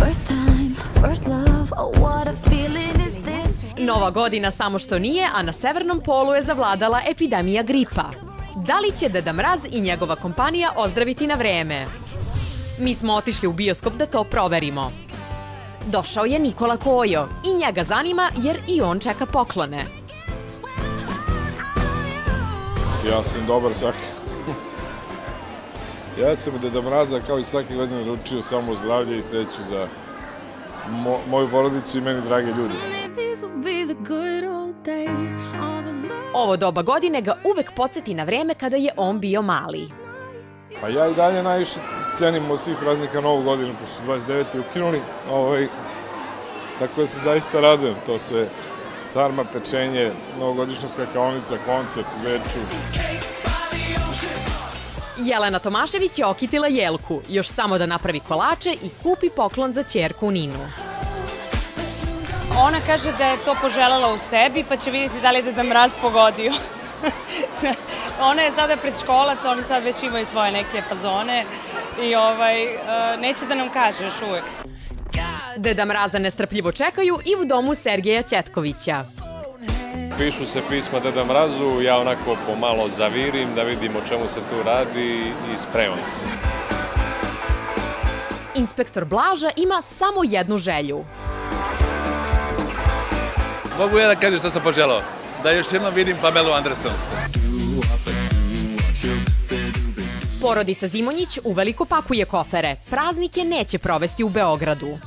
First time, first love, oh what a feeling is this? Nova godina samo što nije, a na severnom polu je zavladala epidemija gripa. Da li će Deda Mraz i njegova kompanija ozdraviti na vreme? Mi smo otišli u bioskop da to proverimo. Došao je Nikola Kojo i njega zanima jer i on čeka poklone. Ja sam dobar svaki. Ja sam Deda Mraza kao i svake godine naručio samo zdravlje i sreću za moju porodicu i meni drage ljude. Ovo doba godine ga uvek podsjeti na vreme kada je on bio mali. Pa ja i dalje najviše cenim od svih praznika Novu godinu, pošto su 29. ukinuli. Tako da se zaista radujem. To sve sarma, pečenje, novogodišnja skakaonica, koncert u Beču. Jelena Tomašević je okitila jelku, još samo da napravi kolače i kupi poklon za ćerku Ninu. Ona kaže da je to poželela u sebi, pa će vidjeti da li je Deda Mraz pogodio. Ona je sada predškolac, oni sad već imaju svoje neke fazone i neće da nam kaže još uvek. Deda Mraza nestrpljivo čekaju i u domu Sergeja Ćetkovića. Pišu se pisma Deda Mrazu, ja onako pomalo zavirim da vidim o čemu se tu radi i spremam se. Inspektor Blaža ima samo jednu želju. Mogu ja da kažem šta sam poželao? Da još jednom vidim Pamelu Anderson. Porodica Zimonjić uveliko pakuje kofere. Praznike neće provesti u Beogradu.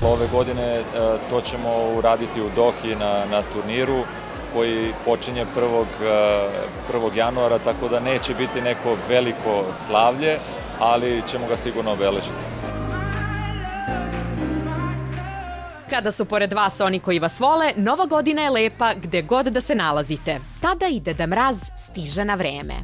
Ove godine to ćemo uraditi u Dohi na turniru koji počinje 1. januara, tako da neće biti neko veliko slavlje, ali ćemo ga sigurno obeležiti. Kada su pored vas oni koji vas vole, Nova godina je lepa gde god da se nalazite. Tada i Deda Mraz stiže na vreme.